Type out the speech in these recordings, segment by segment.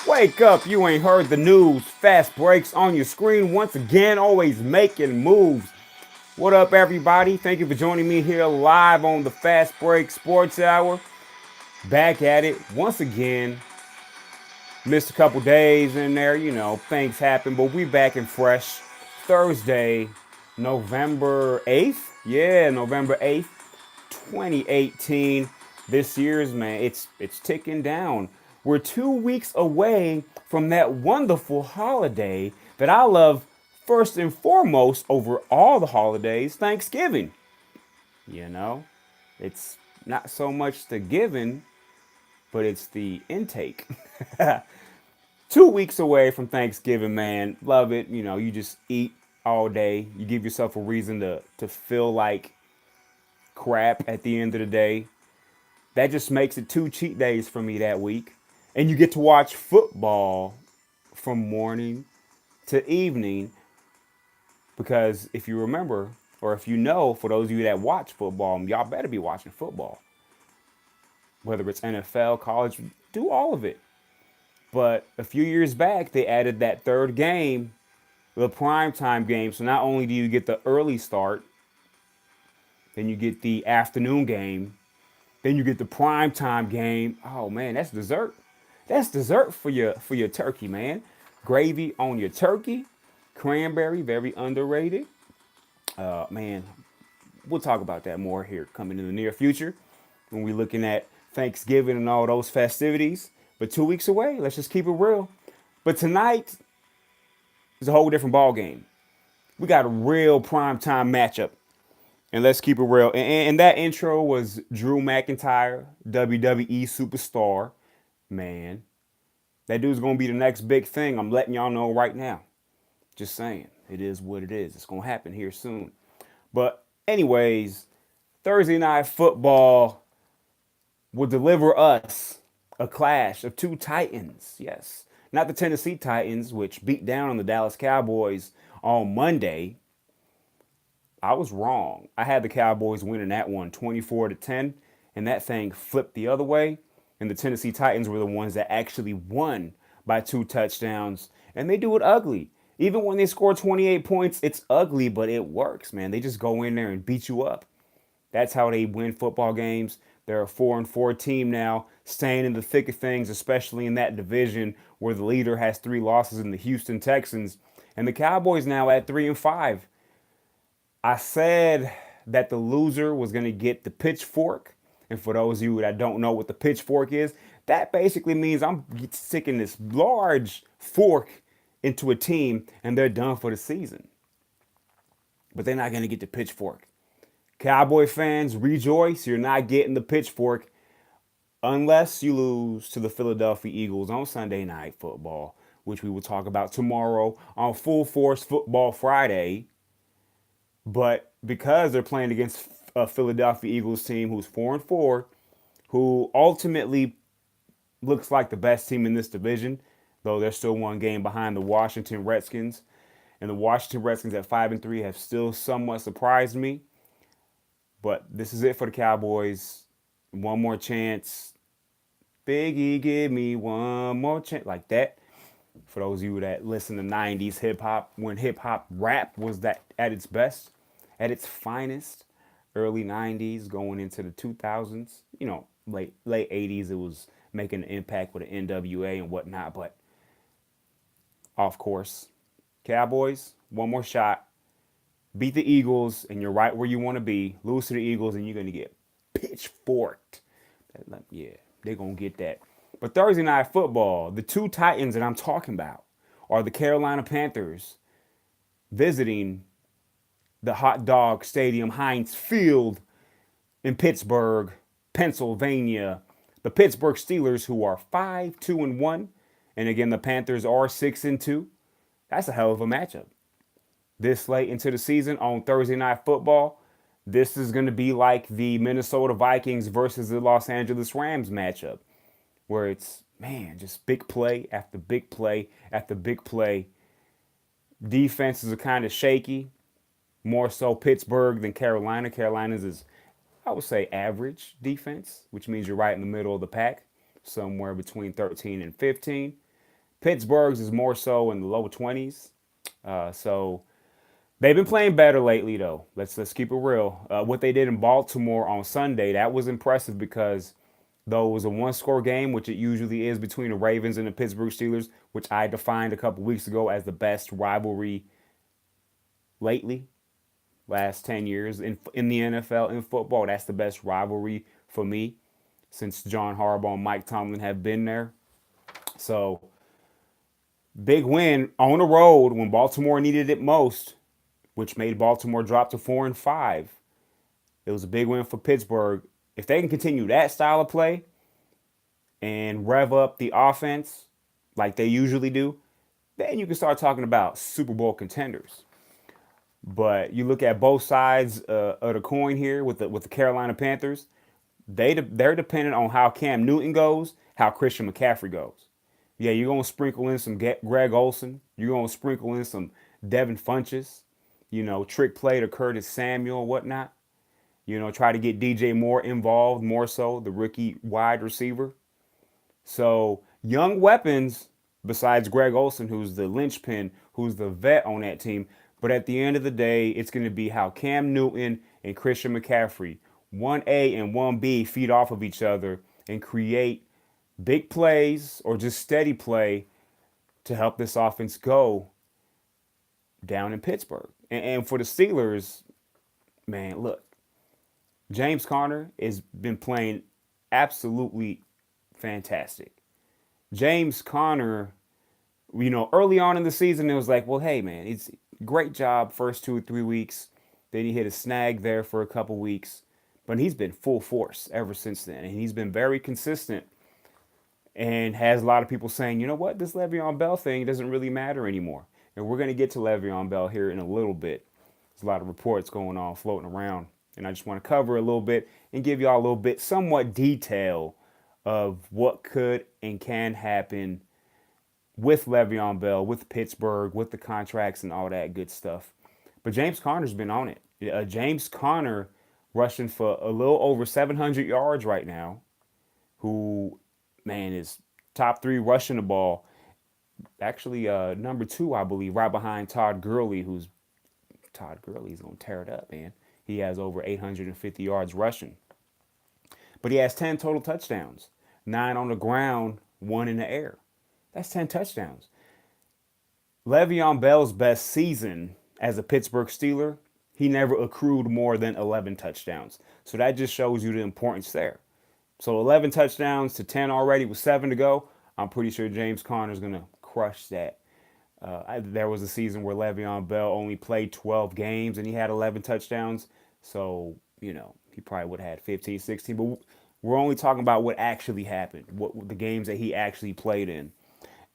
Wake up, you ain't heard the news. Fast breaks on your screen once again, always making moves. What up, everybody? Thank you for joining me here live on the Fast Break Sports Hour. Back at it once again. Missed a couple days in there, things happen, but we back and fresh. Thursday, November 8th. Yeah, November 8th, 2018. This year's, man, it's ticking down. We're 2 weeks away from that wonderful holiday that I love first and foremost over all the holidays, Thanksgiving. You know, it's not so much the giving, but it's the intake. 2 weeks away from Thanksgiving, man. Love it. You just eat all day. You give yourself a reason to feel like crap at the end of the day. That just makes it 2 cheat days for me that week. And you get to watch football from morning to evening because if you remember, or if you know, for those of you that watch football, y'all better be watching football. Whether it's NFL, college, do all of it. But a few years back, they added that third game, the primetime game. So not only do you get the early start, then you get the afternoon game, then you get the primetime game. Oh man, that's dessert. That's dessert for your turkey, man. Gravy on your turkey, cranberry, very underrated. Man, we'll talk about that more here coming in the near future when we're looking at Thanksgiving and all those festivities. But 2 weeks away, let's just keep it real. But tonight is a whole different ball game. We got a real primetime matchup. And let's keep it real. And that intro was Drew McIntyre, WWE superstar. Man, that dude's going to be the next big thing. I'm letting y'all know right now. Just saying. It is what it is. It's going to happen here soon. But anyways, Thursday night football will deliver us a clash of two Titans. Yes. Not the Tennessee Titans, which beat down on the Dallas Cowboys on Monday. I was wrong. I had the Cowboys winning that one 24-10, and that thing flipped the other way. And the Tennessee Titans were the ones that actually won by 2 touchdowns. And they do it ugly. Even when they score 28 points, it's ugly, but it works, man. They just go in there and beat you up. That's how they win football games. They're a 4-4 team now, staying in the thick of things, especially in that division where the leader has 3 losses in the Houston Texans. And the Cowboys now at 3-5. I said that the loser was going to get the pitchfork. And for those of you that don't know what the pitchfork is, that basically means I'm sticking this large fork into a team and they're done for the season. But they're not going to get the pitchfork. Cowboy fans, rejoice. You're not getting the pitchfork unless you lose to the Philadelphia Eagles on Sunday Night Football, which we will talk about tomorrow on Full Force Football Friday. But because they're playing against a Philadelphia Eagles team who's 4-4, who ultimately looks like the best team in this division, though they're still one game behind the Washington Redskins. And the Washington Redskins at 5-3 have still somewhat surprised me. But this is it for the Cowboys. One more chance. Biggie, give me one more chance. Like that. For those of you that listen to 90s hip hop, when hip hop rap was that at its best, at its finest, early 90s going into the 2000s, late 80s, it was making an impact with the NWA and whatnot. But of course, Cowboys, one more shot. Beat the Eagles, and you're right where you want to be. Lose to the Eagles, and you're going to get pitchforked. Yeah, they're going to get that. But Thursday night football, the two Titans that I'm talking about are the Carolina Panthers visiting the Hot Dog Stadium, Heinz Field in Pittsburgh, Pennsylvania. The Pittsburgh Steelers, who are 5-2-1, and again, the Panthers are 6-2. That's a hell of a matchup. This late into the season on Thursday Night Football, this is going to be like the Minnesota Vikings versus the Los Angeles Rams matchup, where it's, man, just big play after big play after big play. Defenses are kind of shaky, more so Pittsburgh than Carolina. Carolina's is, I would say, average defense, which means you're right in the middle of the pack, somewhere between 13 and 15. Pittsburgh's is more so in the low 20s. So they've been playing better lately, though. Let's keep it real. What they did in Baltimore on Sunday, that was impressive because though it was a one-score game, which it usually is between the Ravens and the Pittsburgh Steelers, which I defined a couple weeks ago as the best rivalry lately, last 10 years in the NFL, in football. That's the best rivalry for me since John Harbaugh and Mike Tomlin have been there. So big win on the road when Baltimore needed it most, which made Baltimore drop to 4-5. It was a big win for Pittsburgh. If they can continue that style of play and rev up the offense like they usually do, then you can start talking about Super Bowl contenders. But you look at both sides of the coin here with the Carolina Panthers. They're dependent on how Cam Newton goes, how Christian McCaffrey goes. Yeah, you're gonna sprinkle in some Greg Olsen. You're gonna sprinkle in some Devin Funches. Trick play to Curtis Samuel, whatnot. Try to get DJ Moore involved, more so the rookie wide receiver. So young weapons besides Greg Olsen, who's the linchpin, who's the vet on that team. But at the end of the day, it's going to be how Cam Newton and Christian McCaffrey, 1A and 1B, feed off of each other and create big plays or just steady play to help this offense go down in Pittsburgh. And for the Steelers, man, look, James Conner has been playing absolutely fantastic. James Conner, early on in the season, it was like, well, hey, man, it's great job first 2 or 3 weeks. Then he hit a snag there for a couple weeks. But he's been full force ever since then. And he's been very consistent and has a lot of people saying, you know what, this Le'Veon Bell thing doesn't really matter anymore. And we're going to get to Le'Veon Bell here in a little bit. There's a lot of reports going on, floating around. And I just want to cover a little bit and give y'all a little bit, somewhat detail of what could and can happen with Le'Veon Bell, with Pittsburgh, with the contracts and all that good stuff. But James Conner's been on it. James Conner rushing for a little over 700 yards right now, who, man, is top 3 rushing the ball. Actually, number 2, I believe, right behind Todd Gurley, Todd Gurley's going to tear it up, man. He has over 850 yards rushing. But he has 10 total touchdowns, 9 on the ground, 1 in the air. That's 10 touchdowns. Le'Veon Bell's best season as a Pittsburgh Steeler, he never accrued more than 11 touchdowns. So that just shows you the importance there. So 11 touchdowns to 10 already with 7 to go. I'm pretty sure James Conner's going to crush that. There was a season where Le'Veon Bell only played 12 games and he had 11 touchdowns. So, he probably would have had 15, 16. But we're only talking about what actually happened, what the games that he actually played in.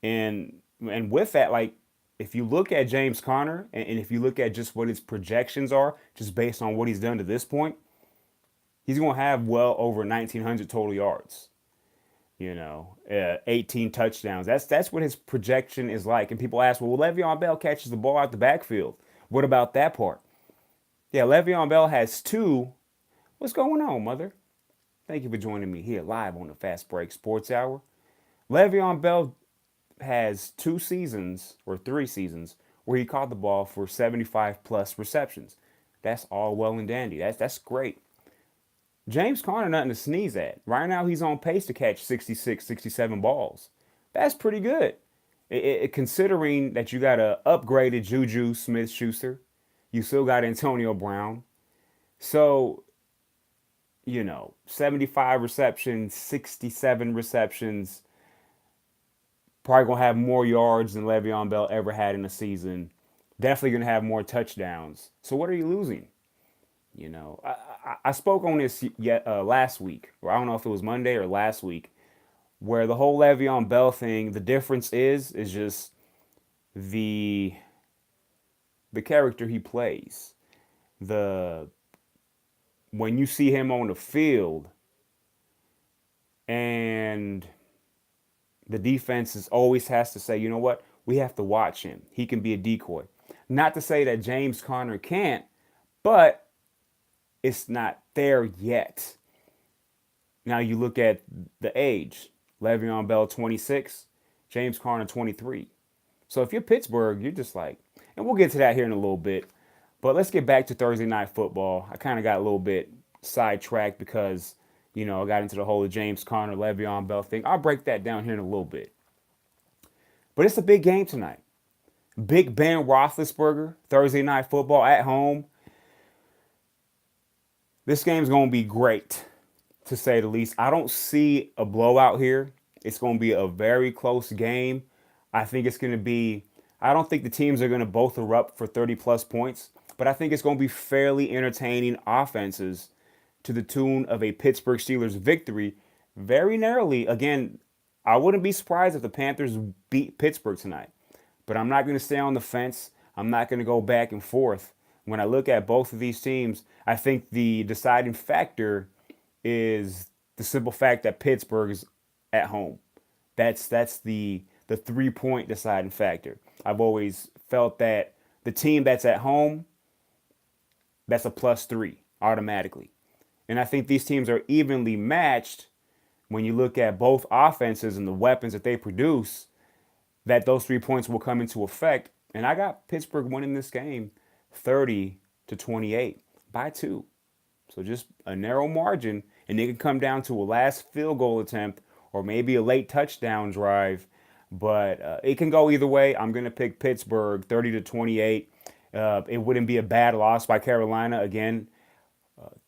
And with that, like, if you look at James Conner and if you look at just what his projections are, just based on what he's done to this point, he's going to have well over 1,900 total yards. 18 touchdowns. That's what his projection is like. And people ask, well, Le'Veon Bell catches the ball out the backfield. What about that part? Yeah, Le'Veon Bell has 2. What's going on, mother? Thank you for joining me here live on the Fast Break Sports Hour. Le'Veon Bell has 2 seasons or 3 seasons where he caught the ball for 75 plus receptions. That's all well and dandy. That's great. James Conner, nothing to sneeze at. Right now, he's on pace to catch 66, 67 balls. That's pretty good. Considering that you got a upgraded Juju Smith-Schuster, you still got Antonio Brown. So, 75 receptions, 67 receptions. Probably going to have more yards than Le'Veon Bell ever had in a season. Definitely going to have more touchdowns. So what are you losing? I spoke on this last week, or I don't know if it was Monday or last week, where the whole Le'Veon Bell thing, the difference is just the character he plays. When you see him on the field and the defense always has to say, you know what, we have to watch him. He can be a decoy. Not to say that James Conner can't, but it's not there yet. Now you look at the age. Le'Veon Bell, 26. James Conner 23. So if you're Pittsburgh, you're just like, and we'll get to that here in a little bit. But let's get back to Thursday Night Football. I kind of got a little bit sidetracked because, I got into the whole James Conner, Le'Veon Bell thing. I'll break that down here in a little bit. But it's a big game tonight. Big Ben Roethlisberger, Thursday Night Football at home. This game's going to be great, to say the least. I don't see a blowout here. It's going to be a very close game. I think it's going to be, I don't think the teams are going to both erupt for 30 plus points, but I think it's going to be fairly entertaining offenses to the tune of a Pittsburgh Steelers victory very narrowly. Again, I wouldn't be surprised if the Panthers beat Pittsburgh tonight, but I'm not going to stay on the fence. I'm not going to go back and forth. When I look at both of these teams, I think the deciding factor is the simple fact that Pittsburgh is at home. That's the 3-point deciding factor. I've always felt that the team that's at home, that's a +3 automatically. And I think these teams are evenly matched when you look at both offenses and the weapons that they produce, that those 3 points will come into effect. And I got Pittsburgh winning this game 30-28 by 2. So just a narrow margin, and it can come down to a last field goal attempt or maybe a late touchdown drive. But it can go either way. I'm going to pick Pittsburgh 30-28. It wouldn't be a bad loss by Carolina. Again,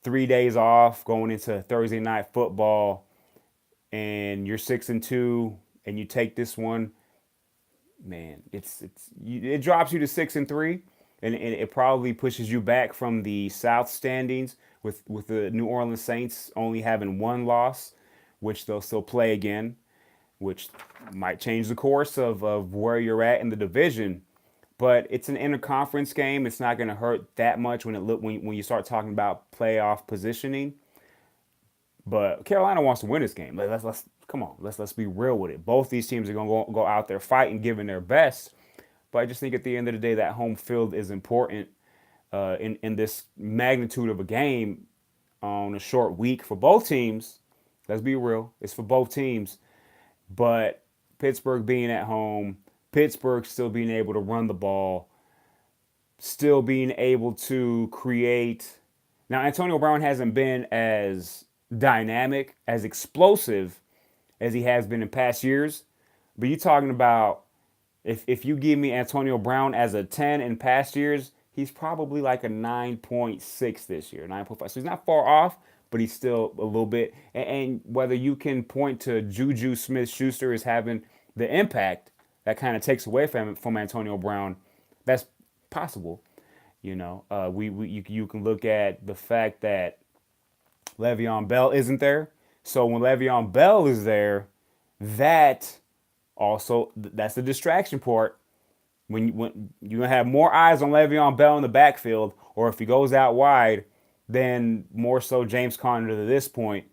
3 days off going into Thursday Night Football, and you're 6-2, and you take this one. Man, it drops you to 6-3, and it probably pushes you back from the South standings with the New Orleans Saints only having one loss, which they'll still play again, which might change the course of where you're at in the division. But it's an interconference game. It's not going to hurt that much when you start talking about playoff positioning. But Carolina wants to win this game. Let's come on. Let's be real with it. Both these teams are going to go out there fighting, giving their best. But I just think at the end of the day, that home field is important in this magnitude of a game on a short week for both teams. Let's be real. It's for both teams. But Pittsburgh being at home, Pittsburgh still being able to run the ball, still being able to create. Now, Antonio Brown hasn't been as dynamic, as explosive as he has been in past years. But you're talking about if you give me Antonio Brown as a 10 in past years, he's probably like a 9.6 this year, 9.5. So he's not far off, but he's still a little bit. And whether you can point to Juju Smith-Schuster as having the impact that kind of takes away from Antonio Brown, that's possible. You can look at the fact that Le'Veon Bell isn't there. So when Le'Veon Bell is there, that's the distraction part. When you're gonna have more eyes on Le'Veon Bell in the backfield, or if he goes out wide, then more so James Conner to this point,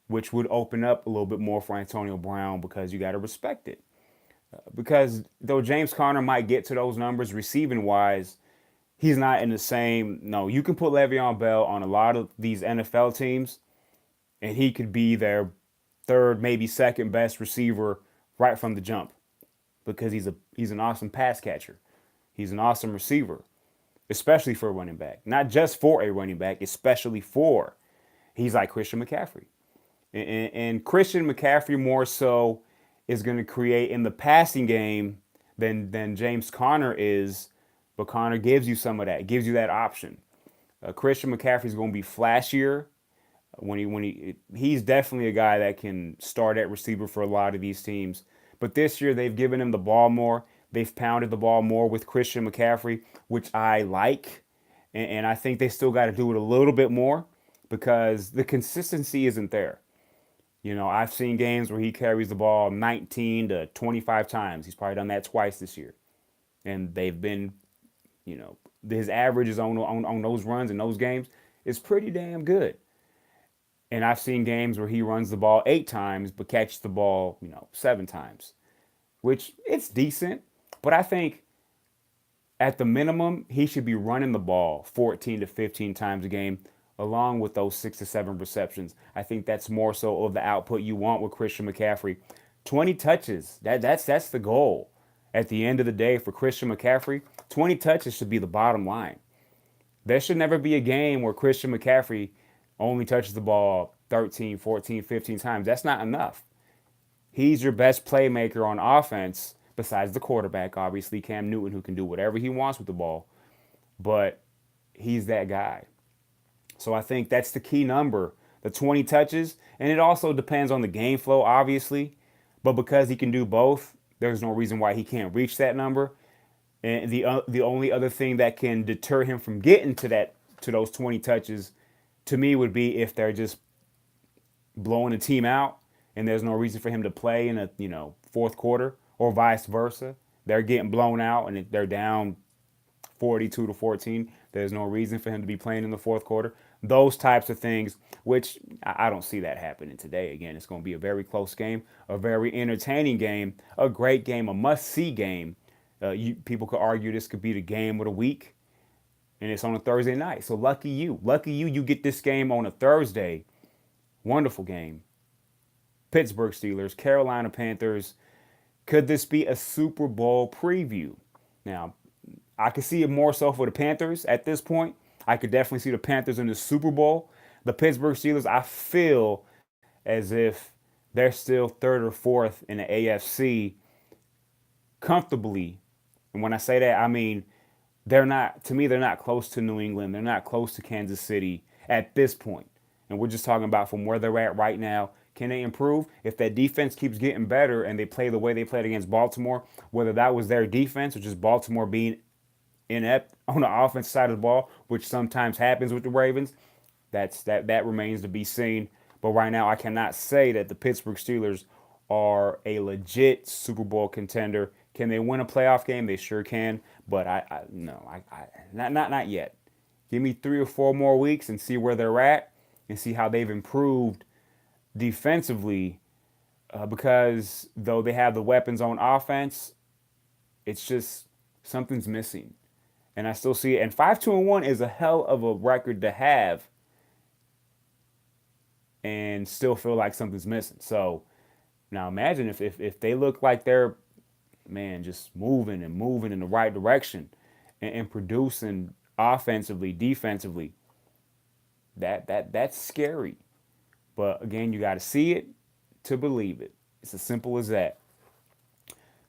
which would open up a little bit more for Antonio Brown because you got to respect it. Because though James Conner might get to those numbers receiving wise, he's not in the same. No, you can put Le'Veon Bell on a lot of these NFL teams, and he could be their third, maybe second best receiver right from the jump, because he's an awesome pass catcher. He's an awesome receiver, especially for a running back. Not just for a running back, especially for. He's like Christian McCaffrey. And Christian McCaffrey more so is going to create in the passing game than James Conner is, but Conner gives you some of that, gives you that option. Christian McCaffrey is going to be flashier he's definitely a guy that can start at receiver for a lot of these teams. But this year they've given him the ball more. They've pounded the ball more with Christian McCaffrey, which I like. And I think they still got to do it a little bit more because the consistency isn't there. I've seen games where he carries the ball 19 to 25 times. He's probably done that twice this year. And they've been, his averages on those runs in those games is pretty damn good. And I've seen games where he runs the ball 8 times but catches the ball, 7 times, which it's decent. But I think at the minimum, he should be running the ball 14 to 15 times a game, along with those 6 to 7 receptions. I think that's more so of the output you want with Christian McCaffrey. 20 touches. That's the goal. At the end of the day for Christian McCaffrey, 20 touches should be the bottom line. There should never be a game where Christian McCaffrey only touches the ball 13, 14, 15 times. That's not enough. He's your best playmaker on offense, besides the quarterback, obviously, Cam Newton, who can do whatever he wants with the ball. But he's that guy. So I think that's the key number, the 20 touches. And it also depends on the game flow, obviously. But because he can do both, there's no reason why he can't reach that number. And the only other thing that can deter him from getting to those 20 touches, to me, would be if they're just blowing the team out and there's no reason for him to play in a fourth quarter, or vice versa. They're getting blown out and they're down 42-14. There's no reason for him to be playing in the fourth quarter. Those types of things, which I don't see that happening today. Again, it's going to be a very close game, a very entertaining game, a great game, a must-see game. People could argue this could be the game of the week, and it's on a Thursday night. So lucky you. Lucky you, you get this game on a Thursday. Wonderful game. Pittsburgh Steelers, Carolina Panthers. Could this be a Super Bowl preview? Now, I could see it more so for the Panthers at this point. I could definitely see the Panthers in the Super Bowl. The Pittsburgh Steelers, I feel as if they're still third or fourth in the AFC comfortably. And when I say that, I mean they're not close to New England. They're not close to Kansas City at this point. And we're just talking about from where they're at right now. Can they improve? If that defense keeps getting better and they play the way they played against Baltimore, whether that was their defense or just Baltimore being inept on the offensive side of the ball, which sometimes happens with the Ravens, that remains to be seen. But right now, I cannot say that the Pittsburgh Steelers are a legit Super Bowl contender. Can they win a playoff game? They sure can. But not yet. Give me 3 or 4 more weeks and see where they're at and see how they've improved defensively. Because though they have the weapons on offense, it's just something's missing. And I still see it. And 5-2-1 is a hell of a record to have and still feel like something's missing. So now imagine if they look like they're, just moving in the right direction and producing offensively, defensively. That's scary. But again, you got to see it to believe it. It's as simple as that.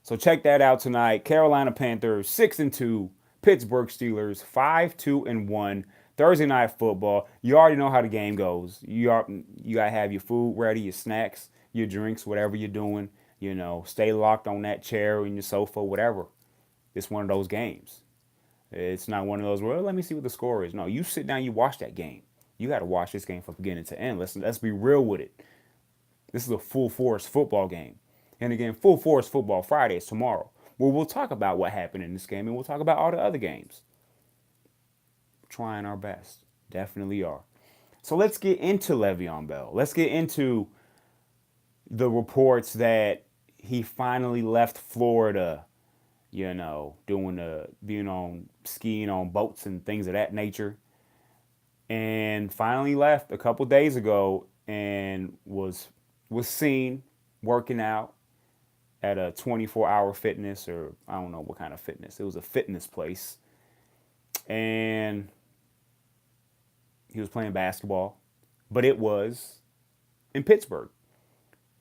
So check that out tonight. Carolina Panthers 6-2, Pittsburgh Steelers 5-2-1. Thursday night football. You already know how the game goes. You gotta have your food ready, your snacks, your drinks, whatever you're doing. Stay locked on that chair or in your sofa, whatever. It's one of those games. It's not one of those where let me see what the score is. No, you sit down, you watch that game. You got to watch this game from beginning to end. Let's be real with it. This is a full force football game. And again, full force football Friday is tomorrow, where we'll talk about what happened in this game and we'll talk about all the other games. We're trying our best. Definitely are. So let's get into Le'Veon Bell. Let's get into the reports that he finally left Florida, skiing on boats and things of that nature. And finally left a couple days ago and was seen working out at a 24-hour fitness, or I don't know what kind of fitness. It was a fitness place. And he was playing basketball, but it was in Pittsburgh.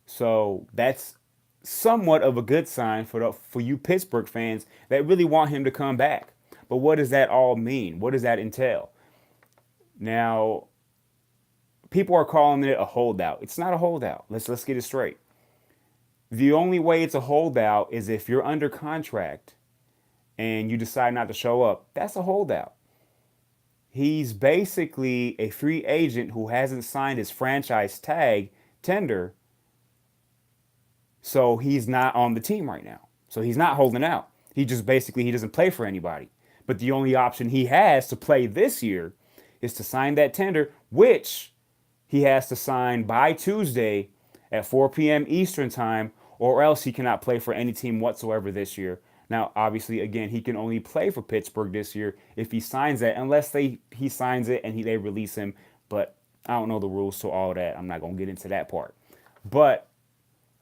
So that's somewhat of a good sign for you Pittsburgh fans that really want him to come back. But what does that all mean? What does that entail? Now, people are calling it a holdout. It's not a holdout. Let's get it straight. The only way it's a holdout is if you're under contract and you decide not to show up. That's a holdout. He's basically a free agent who hasn't signed his franchise tag tender. So he's not on the team right now. So he's not holding out. He doesn't play for anybody. But the only option he has to play this year is to sign that tender, which he has to sign by Tuesday at 4 p.m. Eastern time, or else he cannot play for any team whatsoever this year. Now, obviously, again, he can only play for Pittsburgh this year if he signs that, unless he signs it and they release him. But I don't know the rules to all that. I'm not going to get into that part. But,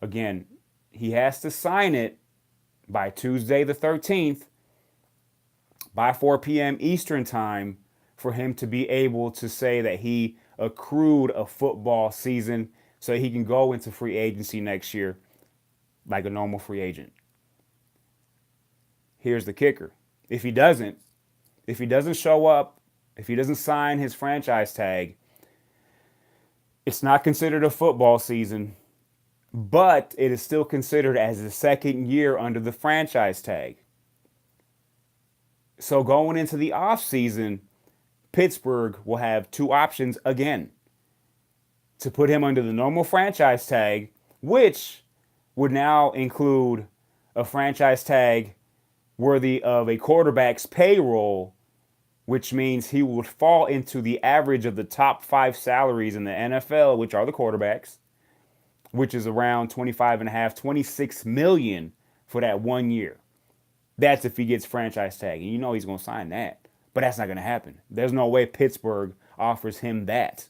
again, he has to sign it by Tuesday the 13th by 4 p.m. Eastern time for him to be able to say that he accrued a football season so he can go into free agency next year like a normal free agent. Here's the kicker. If he doesn't show up, if he doesn't sign his franchise tag, it's not considered a football season, but it is still considered as the second year under the franchise tag. So going into the offseason, Pittsburgh will have two options again to put him under the normal franchise tag, which would now include a franchise tag worthy of a quarterback's payroll, which means he would fall into the average of the top 5 salaries in the NFL, which are the quarterbacks, which is around 25 and a half, 26 million for that 1 year. That's if he gets franchise tag. And you know he's going to sign that. But that's not going to happen. There's no way Pittsburgh offers him that.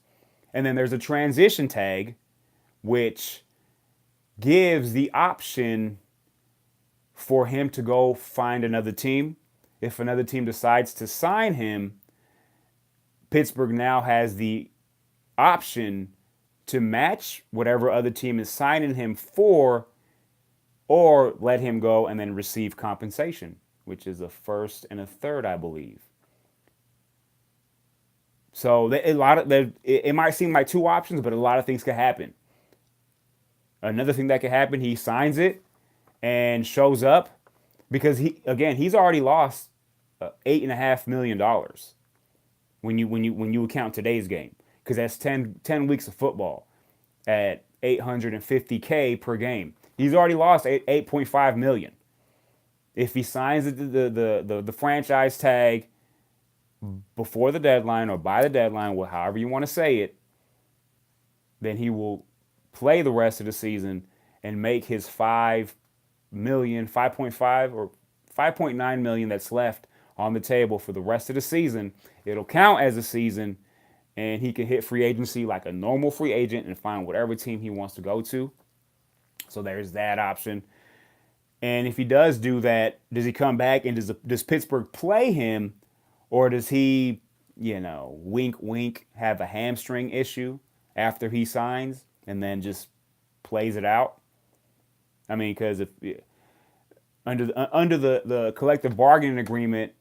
And then there's a transition tag, which gives the option for him to go find another team. If another team decides to sign him, Pittsburgh now has the option to match whatever other team is signing him for, or let him go and then receive compensation, which is a first and a third, I believe. So it might seem like two options, but a lot of things could happen. Another thing that could happen, he signs it and shows up because he's already lost $8.5 million when you account today's game, because that's 10 weeks of football at $850K per game. He's already lost 8.5 million. If he signs the franchise tag before the deadline or by the deadline, well, however you want to say it, then he will play the rest of the season and make his 5.5 or 5.9 million that's left on the table for the rest of the season. It'll count as a season, and he can hit free agency like a normal free agent and find whatever team he wants to go to. So there's that option. And if he does do that, does he come back and does Pittsburgh play him, or does he, wink, wink, have a hamstring issue after he signs and then just plays it out? I mean, because if under the collective bargaining agreement,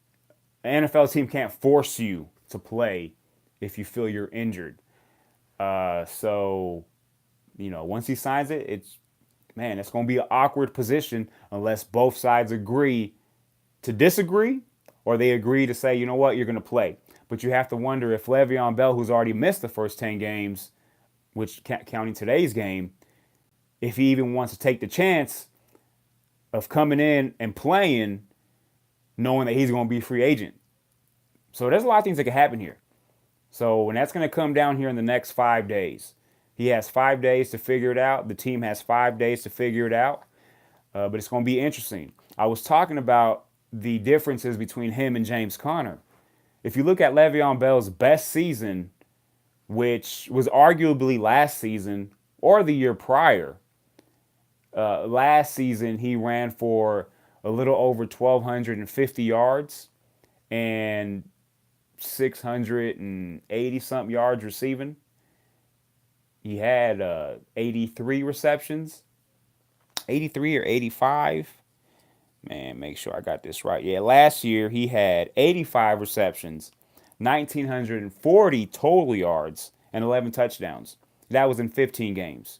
an NFL team can't force you to play if you feel you're injured. So once he signs it, it's going to be an awkward position unless both sides agree to disagree, or they agree to say, you know what, you're going to play. But you have to wonder if Le'Veon Bell, who's already missed the first 10 games, which counting today's game, if he even wants to take the chance of coming in and playing, knowing that he's going to be a free agent. So there's a lot of things that can happen here. So when that's going to come down here in the next 5 days, he has 5 days to figure it out. The team has 5 days to figure it out. But it's going to be interesting. I was talking about the differences between him and James Conner. If you look at Le'Veon Bell's best season, which was arguably last season or the year prior, last season he ran for a little over 1,250 yards and 680 something yards receiving. He had 83 receptions, 83 or 85. Man, make sure I got this right. Yeah, last year he had 85 receptions, 1,940 total yards, and 11 touchdowns. That was in 15 games.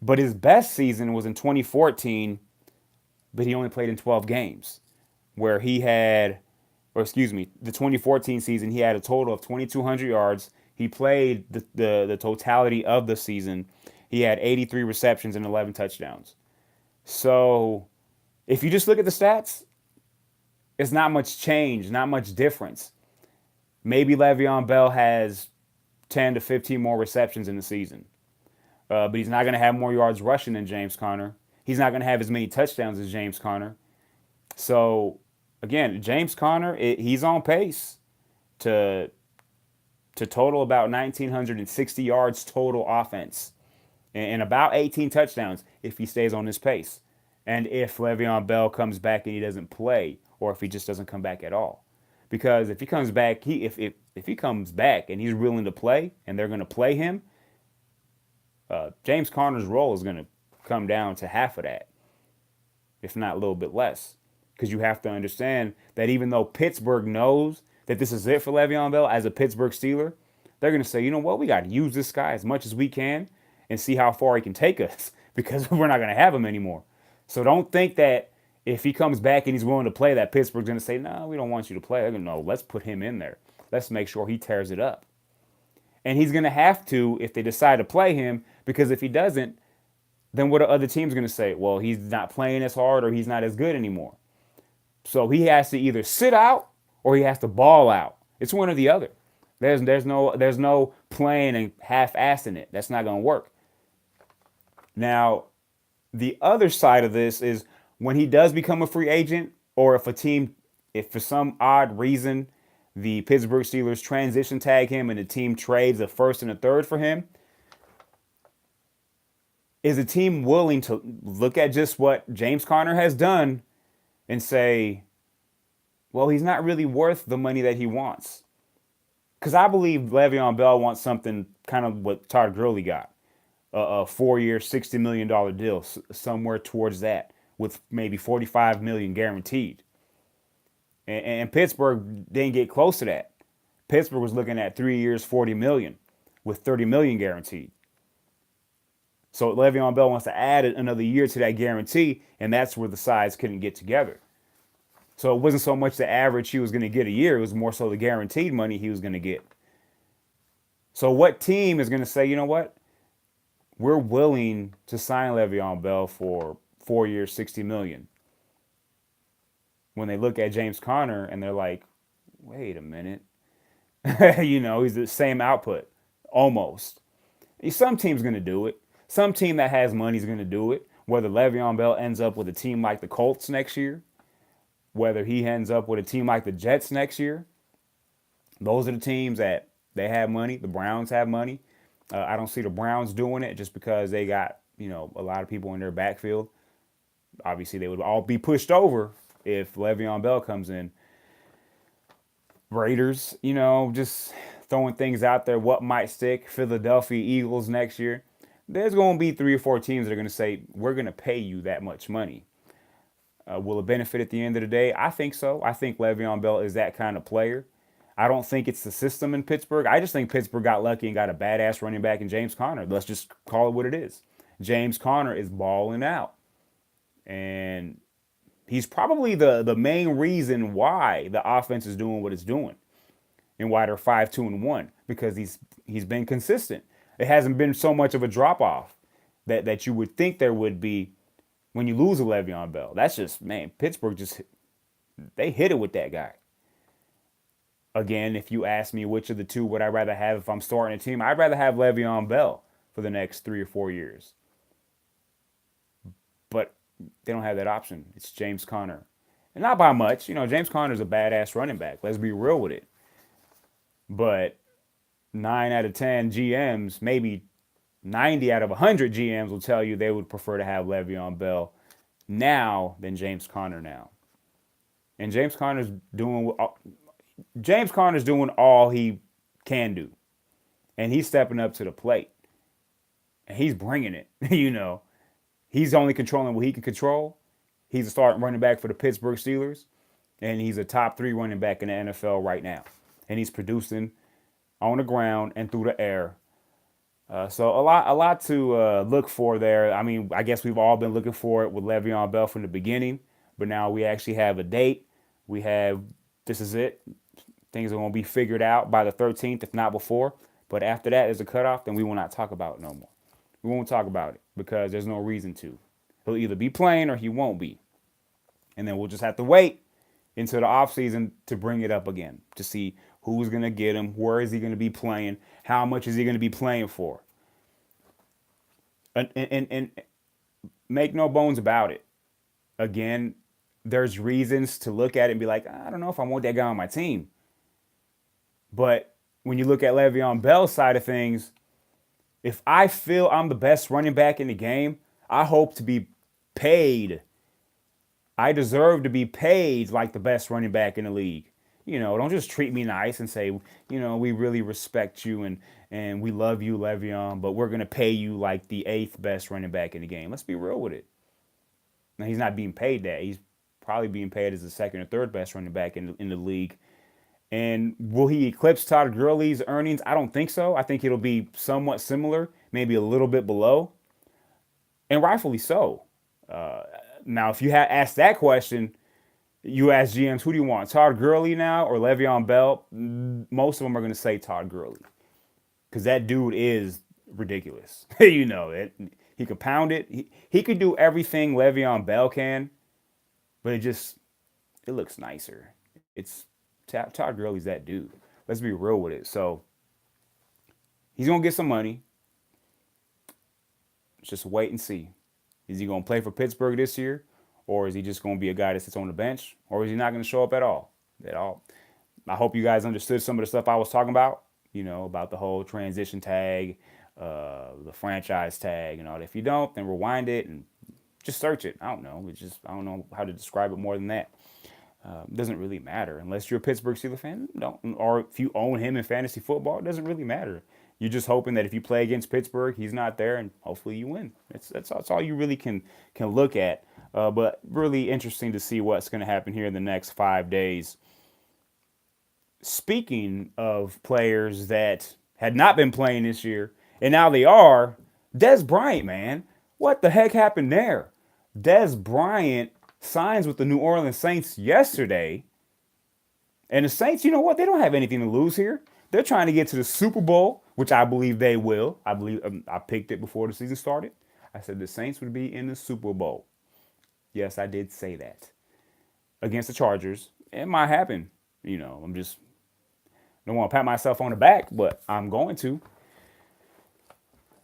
But his best season was in 2014, but he only played in 12 games, where he had, the 2014 season, he had a total of 2,200 yards. He played the totality of the season. He had 83 receptions and 11 touchdowns. So if you just look at the stats, it's not much change, not much difference. Maybe Le'Veon Bell has 10 to 15 more receptions in the season. But he's not going to have more yards rushing than James Conner. He's not going to have as many touchdowns as James Conner. So, again, James Conner, he's on pace to total about 1,960 yards total offense and about 18 touchdowns if he stays on this pace. And if Le'Veon Bell comes back and he doesn't play, or if he just doesn't come back at all. Because if he comes back, if he comes back and he's willing to play and they're going to play him, James Conner's role is going to come down to half of that, if not a little bit less. Because you have to understand that even though Pittsburgh knows that this is it for Le'Veon Bell as a Pittsburgh Steeler, they're going to say, you know what, we got to use this guy as much as we can and see how far he can take us because we're not going to have him anymore. So don't think that if he comes back and he's willing to play, that Pittsburgh's going to say, no, we don't want you to play. They're going to know, let's put him in there. Let's make sure he tears it up. And he's going to have to if they decide to play him, because if he doesn't, then what are other teams going to say? Well, he's not playing as hard or he's not as good anymore. So he has to either sit out or he has to ball out. It's one or the other. There's no playing and half-assing it. That's not going to work. Now, the other side of this is when he does become a free agent, or if for some odd reason the Pittsburgh Steelers transition tag him and the team trades a first and a third for him, is a team willing to look at just what James Conner has done and say, well, he's not really worth the money that he wants? Because I believe Le'Veon Bell wants something kind of what Todd Gurley got. A 4-year, $60 million deal, somewhere towards that, with maybe $45 million guaranteed. And Pittsburgh didn't get close to that. Pittsburgh was looking at 3 years, $40 million, with $30 million guaranteed. So Le'Veon Bell wants to add another year to that guarantee, and that's where the sides couldn't get together. So it wasn't so much the average he was going to get a year, it was more so the guaranteed money he was going to get. So what team is going to say, you know what? We're willing to sign Le'Veon Bell for 4 years, $60 million. When they look at James Conner and they're like, wait a minute. He's the same output, almost. Some team's going to do it. Some team that has money is going to do it. Whether Le'Veon Bell ends up with a team like the Colts next year, whether he ends up with a team like the Jets next year, those are the teams that they have money. The Browns have money. I don't see the Browns doing it just because they got, a lot of people in their backfield. Obviously, they would all be pushed over if Le'Veon Bell comes in. Raiders, just throwing things out there. What might stick? Philadelphia Eagles next year. There's going to be 3 or 4 teams that are going to say, we're going to pay you that much money. Will it benefit at the end of the day? I think so. I think Le'Veon Bell is that kind of player. I don't think it's the system in Pittsburgh. I just think Pittsburgh got lucky and got a badass running back in James Conner. Let's just call it what it is. James Conner is balling out. And he's probably the main reason why the offense is doing what it's doing and why they're 5-2-1, because he's been consistent. It hasn't been so much of a drop-off that you would think there would be when you lose a Le'Veon Bell. That's just, man, Pittsburgh they hit it with that guy. Again, if you ask me which of the two would I rather have if I'm starting a team, I'd rather have Le'Veon Bell for the next 3 or 4 years. But they don't have that option. It's James Conner. And not by much. James Conner's a badass running back. Let's be real with it. But 9 out of 10 GMs, maybe 90 out of 100 GMs will tell you they would prefer to have Le'Veon Bell now than James Conner now. And James Conner's doing all he can do. And he's stepping up to the plate. And he's bringing it, He's only controlling what he can control. He's a starting running back for the Pittsburgh Steelers. And he's a top 3 running back in the NFL right now. And he's producing on the ground and through the air. So a lot to look for there. I mean, I guess we've all been looking for it with Le'Veon Bell from the beginning. But now we actually have a date. This is it. Things are going to be figured out by the 13th, if not before. But after that is a cutoff, then we will not talk about it no more. We won't talk about it because there's no reason to. He'll either be playing or he won't be. And then we'll just have to wait until the offseason to bring it up again to see who's going to get him, where is he going to be playing, how much is he going to be playing for. And make no bones about it. Again, there's reasons to look at it and be like, I don't know if I want that guy on my team. But when you look at Le'Veon Bell's side of things, If I feel I'm the best running back in the game, I hope to be paid. I deserve to be paid like the best running back in the league. Don't just treat me nice and say, we really respect you and we love you, Le'Veon, but we're gonna pay you like the eighth best running back in the game. Let's be real with it. Now he's not being paid that. He's probably being paid as the second or third best running back in the league. And will he eclipse Todd Gurley's earnings? I don't think so. I think it'll be somewhat similar, maybe a little bit below, and rightfully so. Now, if you had asked that question, you ask GMs, who do you want, Todd Gurley now or Le'Veon Bell? Most of them are going to say Todd Gurley because that dude is ridiculous. He can pound it. He could do everything Le'Veon Bell can, but it looks nicer. It's Todd Gurley's that dude. Let's be real with it. So he's gonna get some money. Just wait and see. Is he gonna play for Pittsburgh this year, or is he just gonna be a guy that sits on the bench, or is he not gonna show up at all? At all. I hope you guys understood some of the stuff I was talking about. About the whole transition tag, the franchise tag, and all that. If you don't, then rewind it and just search it. I don't know. I don't know how to describe it more than that. Doesn't really matter unless you're a Pittsburgh Steelers fan. Don't, or if you own him in fantasy football, it doesn't really matter. You're just hoping that if you play against Pittsburgh, he's not there, and hopefully you win. That's all you really can look at. But really interesting to see what's going to happen here in the next 5 days. Speaking of players that had not been playing this year, and now they are, Dez Bryant, man. What the heck happened there? Dez Bryant signs with the New Orleans Saints yesterday. And the Saints, you know what? They don't have anything to lose here. They're trying to get to the Super Bowl, which I believe they will. I believe I picked it before the season started. I said the Saints would be in the Super Bowl. Yes, I did say that. Against the Chargers. It might happen. I'm just don't want to pat myself on the back, but I'm going to.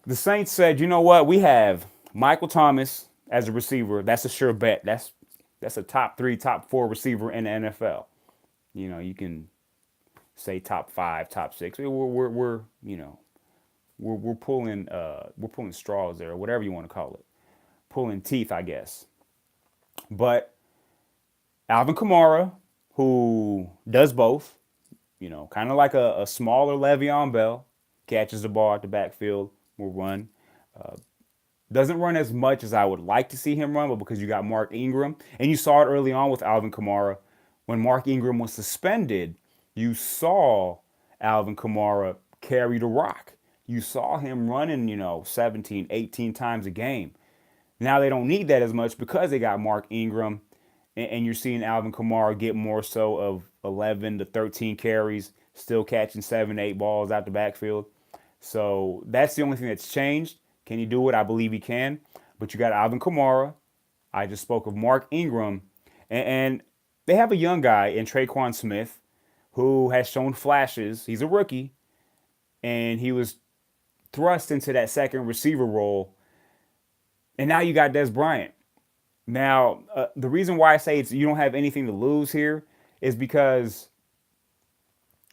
The Saints said, you know what? We have Michael Thomas as a receiver. That's a sure bet. That's a top 3, top 4 receiver in the NFL. You can say top 5, top 6. We're pulling straws there, or whatever you want to call it, pulling teeth, I guess. But Alvin Kamara, who does both, kind of like a smaller Le'Veon Bell, catches the ball at the backfield, will run. Doesn't run as much as I would like to see him run, but because you got Mark Ingram, and you saw it early on with Alvin Kamara, when Mark Ingram was suspended, you saw Alvin Kamara carry the rock. You saw him running, 17, 18 times a game. Now they don't need that as much because they got Mark Ingram, and you're seeing Alvin Kamara get more so of 11 to 13 carries, still catching 7, 8 balls out the backfield. So that's the only thing that's changed. Can he do it? I believe he can. But you got Alvin Kamara. I just spoke of Mark Ingram. And they have a young guy in Traquan Smith who has shown flashes. He's a rookie. And he was thrust into that second receiver role. And now you got Dez Bryant. Now, the reason why I say you don't have anything to lose here is because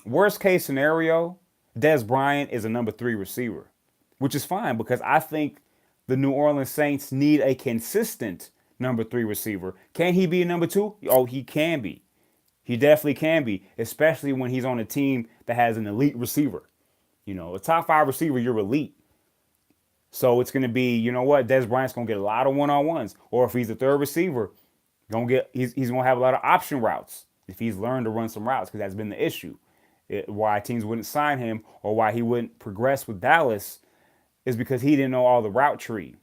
worst case scenario, Dez Bryant is a number 3 receiver, which is fine because I think the New Orleans Saints need a consistent number 3 receiver. Can he be a number 2? Oh, he can be. He definitely can be, especially when he's on a team that has an elite receiver. A top 5 receiver, you're elite. So it's going to be, Dez Bryant's going to get a lot of one-on-ones. Or if he's the third receiver, he's going to have a lot of option routes if he's learned to run some routes, because that's been the issue. Why teams wouldn't sign him or why he wouldn't progress with Dallas is because he didn't know all the route tree.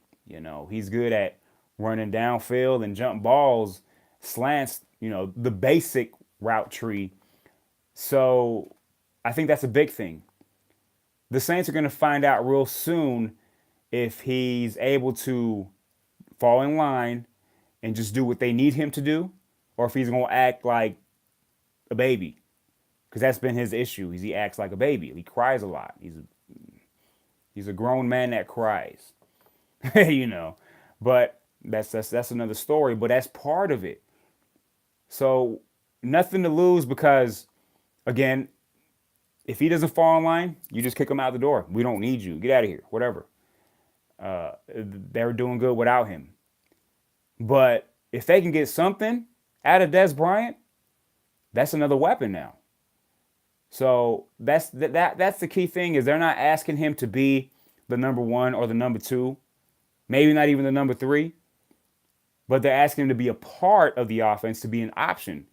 He's good at running downfield and jump balls, slants, the basic route tree. So I think that's a big thing. The Saints are going to find out real soon if he's able to fall in line and just do what they need him to do, or if he's going to act like a baby. Because that's been his issue. He acts like a baby. He cries a lot. He's a grown man that cries. But that's another story. But that's part of it. So nothing to lose because, again, If he doesn't fall in line, you just kick him out the door. We don't need you. Get out of here. Whatever. They're doing good without him. But if they can get something out of Des Bryant, that's another weapon now. So that's the key thing is they're not asking him to be the number one or the number two, maybe not even the number three, but they're asking him to be a part of the offense, to be an option.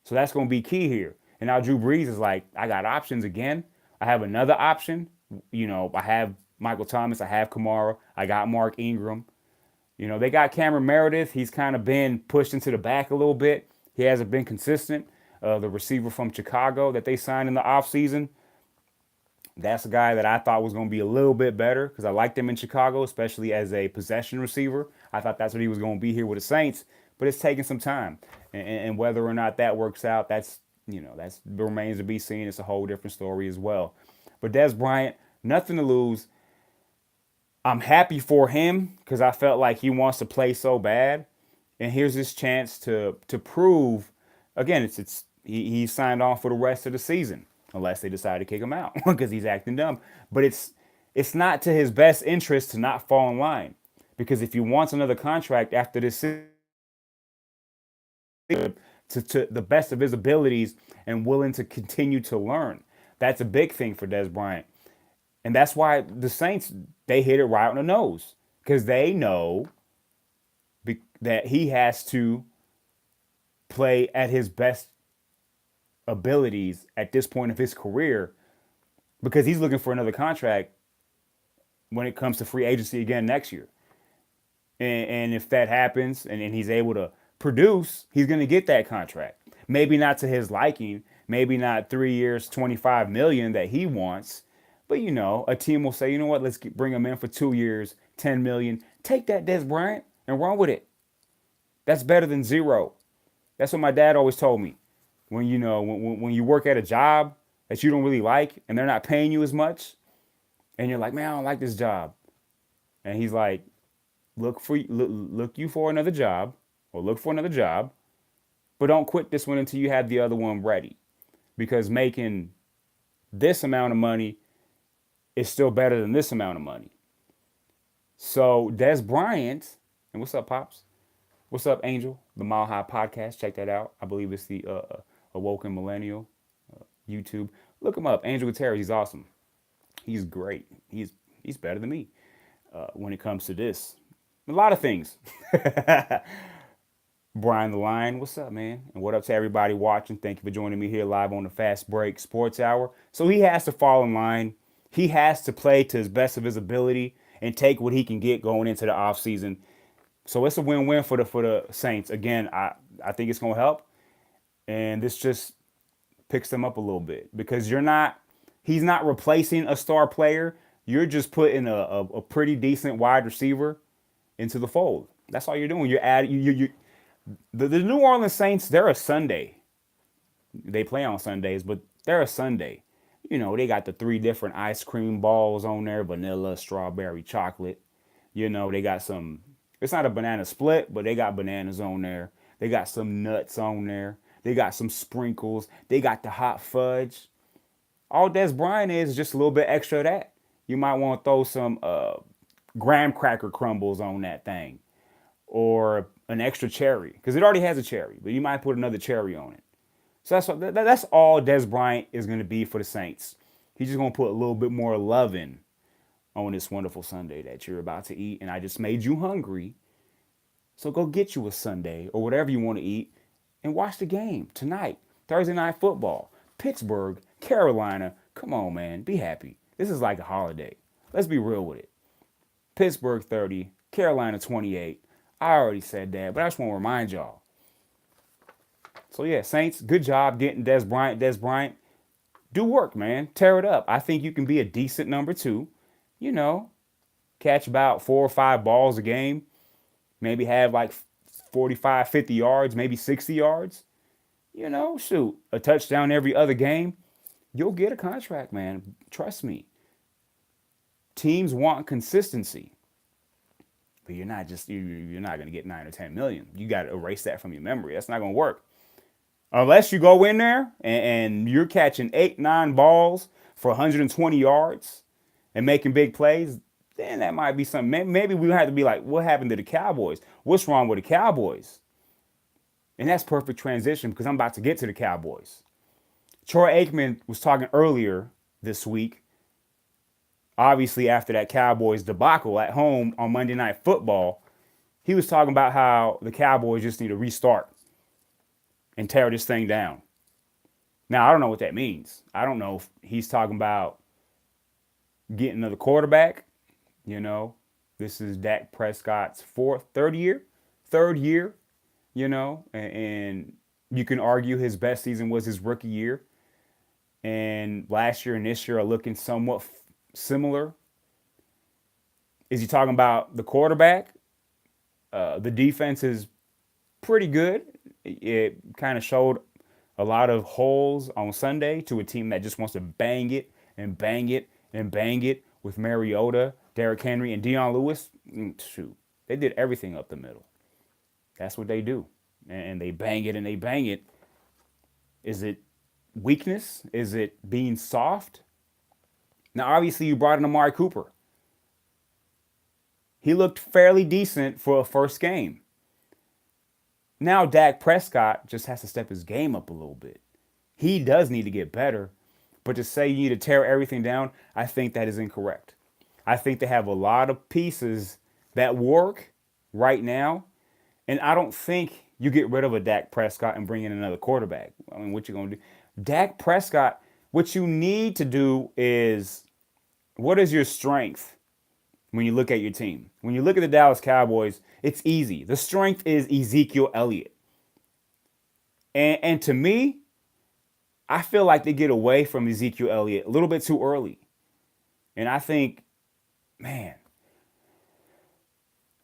So that's going to be key here. And now Drew Brees is like, I got options again. I have another option. I have Michael Thomas. I have Kamara. I got Mark Ingram. They got Cameron Meredith. He's kind of been pushed into the back a little bit. He hasn't been consistent. The receiver from Chicago that they signed in the offseason, that's a guy that I thought was going to be a little bit better because I liked him in Chicago, especially as a possession receiver. I thought that's what he was going to be here with the Saints, but it's taking some time. And whether or not that works out, that's remains to be seen. It's a whole different story as well. But Des Bryant, nothing to lose. I'm happy for him because I felt like he wants to play so bad. And here's his chance to prove, again, he signed on for the rest of the season, unless they decide to kick him out because he's acting dumb. But it's not to his best interest to not fall in line, because if he wants another contract after this season, to the best of his abilities and willing to continue to learn, that's a big thing for Des Bryant. And that's why the Saints, they hit it right on the nose, because they know that he has to play at his best abilities at this point of his career, because he's looking for another contract when it comes to free agency again next year. And if that happens and he's able to produce, he's going to get that contract. Maybe not to his liking, maybe not 3 years, $25 million that he wants, but a team will say, you know what, let's bring him in for 2 years, $10 million. Take that, Des Bryant, and run with it. That's better than zero. That's what my dad always told me. When when you work at a job that you don't really like and they're not paying you as much, and you're like, man, I don't like this job, and he's like, look for another job, but don't quit this one until you have the other one ready, because making this amount of money is still better than this amount of money. So Des Bryant, and what's up, Pops? What's up, Angel? The Mile High Podcast. Check that out. I believe it's the Awoken Millennial YouTube. Look him up. Angel Gutierrez. He's awesome. He's great. He's better than me when it comes to this. A lot of things. Brian the Lion, what's up, man? And what up to everybody watching? Thank you for joining me here live on the Fast Break Sports Hour. So he has to fall in line. He has to play to his best of his ability and take what he can get going into the offseason. So it's a win-win for the Saints. Again, I think it's going to help. And this just picks them up a little bit, because he's not replacing a star player. You're just putting a pretty decent wide receiver into the fold. That's all you're doing. You're adding the New Orleans Saints, they're a Sunday. They play on Sundays, but they're a Sunday. They got the 3 different ice cream balls on there: vanilla, strawberry, chocolate. They got some, it's not a banana split, but they got bananas on there. They got some nuts on there. They got some sprinkles. They got the hot fudge. All Des Bryant is just a little bit extra of that. You might want to throw some graham cracker crumbles on that thing, or an extra cherry, because it already has a cherry, but you might put another cherry on it. So that's all Des Bryant is going to be for the Saints. He's just going to put a little bit more loving on this wonderful Sunday that you're about to eat. And I just made you hungry. So go get you a Sunday or whatever you want to eat and watch the game tonight. Thursday Night Football. Pittsburgh, Carolina. Come on, man. Be happy. This is like a holiday. Let's be real with it. Pittsburgh 30, Carolina 28. I already said that, but I just want to remind y'all. So yeah, Saints, good job getting Des Bryant. Des Bryant, do work, man. Tear it up. I think you can be a decent number 2. Catch about 4 or 5 balls a game. Maybe have like 45, 50 yards, maybe 60 yards. Shoot, a touchdown every other game. You'll get a contract, man. Trust me. Teams want consistency. But you're not going to get 9 or 10 million. You got to erase that from your memory. That's not going to work. Unless you go in there and you're catching 8, 9 balls for 120 yards and making big plays, then that might be something. Maybe we have to be like, what happened to the Cowboys? What's wrong with the Cowboys? And that's perfect transition because I'm about to get to the Cowboys. Troy Aikman was talking earlier this week, obviously after that Cowboys debacle at home on Monday Night Football. He was talking about how the Cowboys just need to restart and tear this thing down. Now, I don't know what that means. I don't know if he's talking about getting another quarterback. You know, this is Dak Prescott's third year, and you can argue his best season was his rookie year. And last year and this year are looking somewhat similar. Is he talking about the quarterback? The defense is pretty good. It kind of showed a lot of holes on Sunday to a team that just wants to bang it and bang it and bang it with Mariota, Derrick Henry, and Dion Lewis. Shoot, they did everything up the middle. That's what they do. And they bang it and they bang it. Is it weakness? Is it being soft? Now, obviously, you brought in Amari Cooper. He looked fairly decent for a first game. Now Dak Prescott just has to step his game up a little bit. He does need to get better, but to say you need to tear everything down, I think that is incorrect. I think they have a lot of pieces that work right now, and I don't think you get rid of a Dak Prescott and bring in another quarterback. I mean, what you gonna do? Dak Prescott, what you need to do is, what is your strength when you look at your team? When you look at the Dallas Cowboys, it's easy. The strength is Ezekiel Elliott. And to me, I feel like they get away from Ezekiel Elliott a little bit too early. And I think, man,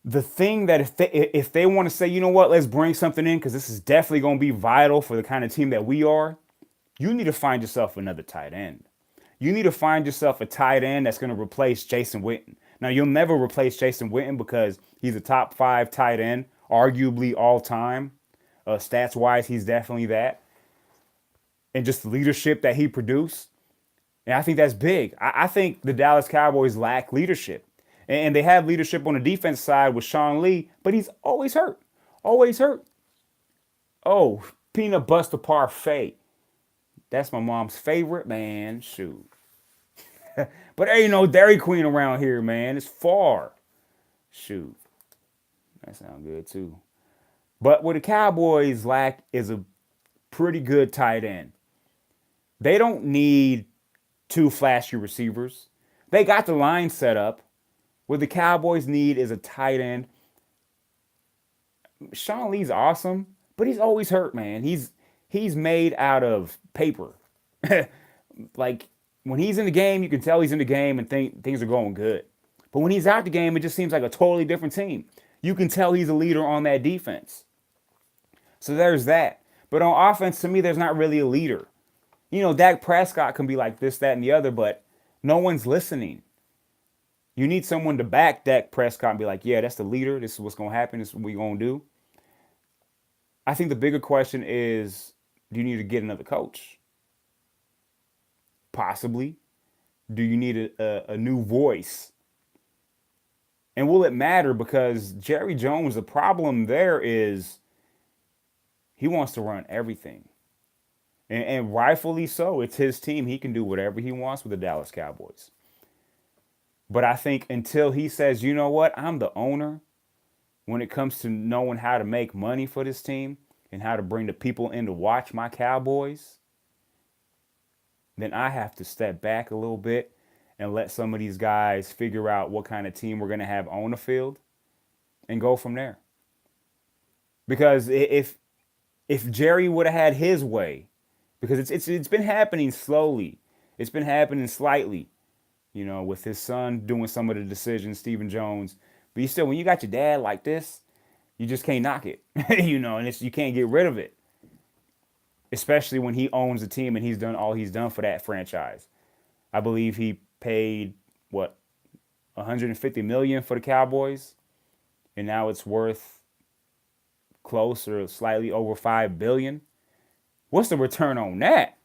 the thing that if they want to say, you know what, let's bring something in because this is definitely going to be vital for the kind of team that we are, you need to find yourself another tight end. You need to find yourself a tight end that's going to replace Jason Witten. Now, you'll never replace Jason Witten because he's a top 5 tight end, arguably all time. Stats-wise, he's definitely that. And just the leadership that he produced. And I think that's big. I think the Dallas Cowboys lack leadership. And they have leadership on the defense side with Sean Lee, but he's always hurt. Always hurt. Oh, peanut butter parfait. That's my mom's favorite, man. Shoot. But there ain't no Dairy Queen around here, man. It's far. Shoot. That sounds good, too. But what the Cowboys lack is a pretty good tight end. They don't need 2 flashy receivers. They got the line set up. What the Cowboys need is a tight end. Sean Lee's awesome, but he's always hurt, man. He's made out of paper. Like, when he's in the game, you can tell he's in the game and things are going good. But when he's out the game, it just seems like a totally different team. You can tell he's a leader on that defense. So there's that. But on offense, to me, there's not really a leader. You know, Dak Prescott can be like this, that, and the other, but no one's listening. You need someone to back Dak Prescott and be like, yeah, that's the leader. This is what's going to happen. This is what we're going to do. I think the bigger question is, do you need to get another coach? Possibly. Do you need a new voice? And will it matter? Because Jerry Jones, the problem there is he wants to run everything. And rightfully so. It's his team. He can do whatever he wants with the Dallas Cowboys. But I think until he says, you know what, I'm the owner, when it comes to knowing how to make money for this team and how to bring the people in to watch my Cowboys, then I have to step back a little bit and let some of these guys figure out what kind of team we're going to have on the field and go from there. Because if Jerry would have had his way, because it's been happening slowly, it's been happening slightly, you know, with his son doing some of the decisions, Stephen Jones. But you still, when you got your dad like this, you just can't knock it, you know, and you can't get rid of it. Especially when he owns the team and he's done all he's done for that franchise. I believe he paid, what, $150 million for the Cowboys, and now it's worth close or slightly over $5 billion. What's the return on that?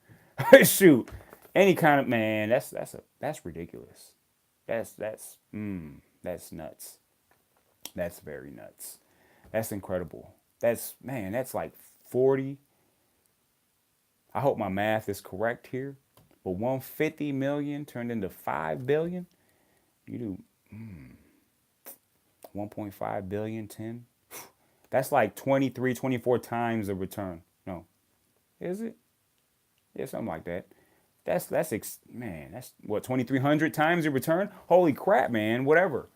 Shoot, any kind of man. That's ridiculous. That's nuts. That's very nuts. That's incredible. That's like 40. I hope my math is correct here. But 150 million turned into 5 billion. You do 1.5 billion, 10. That's like 23, 24 times the return. No, is it? Yeah, something like that. Man, that's what, 2,300 times the return? Holy crap, man, whatever.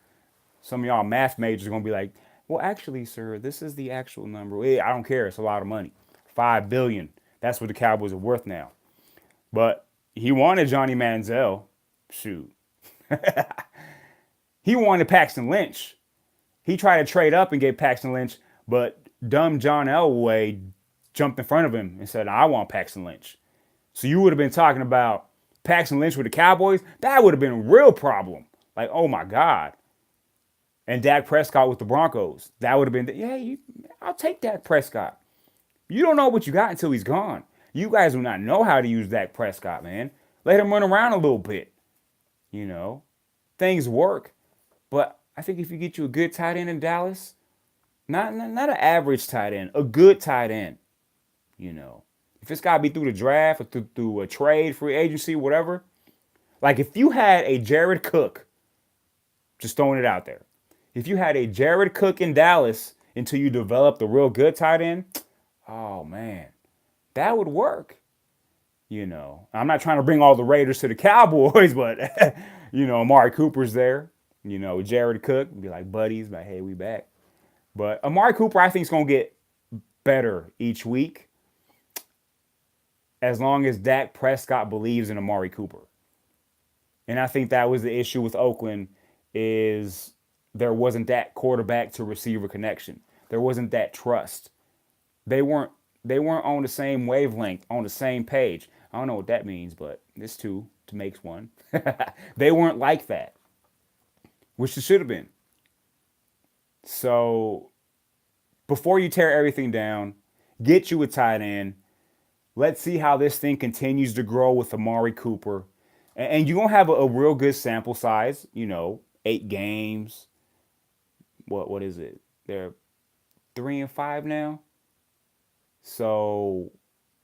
Some of y'all math majors are going to be like, well, actually, sir, this is the actual number. I don't care. It's a lot of money. 5 billion. That's what the Cowboys are worth now. But he wanted Johnny Manziel. Shoot. He wanted Paxton Lynch. He tried to trade up and get Paxton Lynch, but dumb John Elway jumped in front of him and said, I want Paxton Lynch. So you would have been talking about Paxton Lynch with the Cowboys. That would have been a real problem. Like, oh my God. And Dak Prescott with the Broncos. That would have been, I'll take Dak Prescott. You don't know what you got until he's gone. You guys do not know how to use Dak Prescott, man. Let him run around a little bit. Things work. But I think if you get you a good tight end in Dallas, not an average tight end, a good tight end, if it's got to be through the draft or through a trade, free agency, whatever. Like if you had a Jared Cook, just throwing it out there. If you had a Jared Cook in Dallas until you developed a real good tight end, oh man, that would work. I'm not trying to bring all the Raiders to the Cowboys, but Amari Cooper's there. Jared Cook be like buddies, like, hey, we back. But Amari Cooper, I think, is going to get better each week as long as Dak Prescott believes in Amari Cooper. And I think that was the issue with Oakland is there wasn't that quarterback to receiver connection. There wasn't that trust. They weren't on the same wavelength, on the same page. I don't know what that means, but it's two to makes one. They weren't like that, which it should have been. So before you tear everything down, get you a tight end. Let's see how this thing continues to grow with Amari Cooper. And you're going to have a real good sample size, 8 games. What is it? They're 3-5 now. So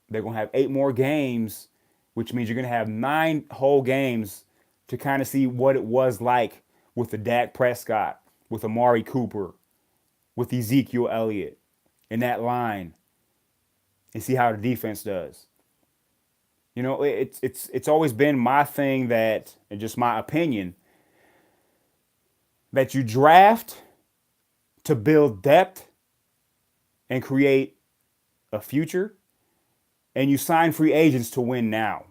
they're going to have 8 more games, which means you're going to have 9 whole games to kind of see what it was like with the Dak Prescott, with Amari Cooper, with Ezekiel Elliott in that line, and see how the defense does. It's always been my thing that, and just my opinion, that you draft to build depth and create a future, and you sign free agents to win now.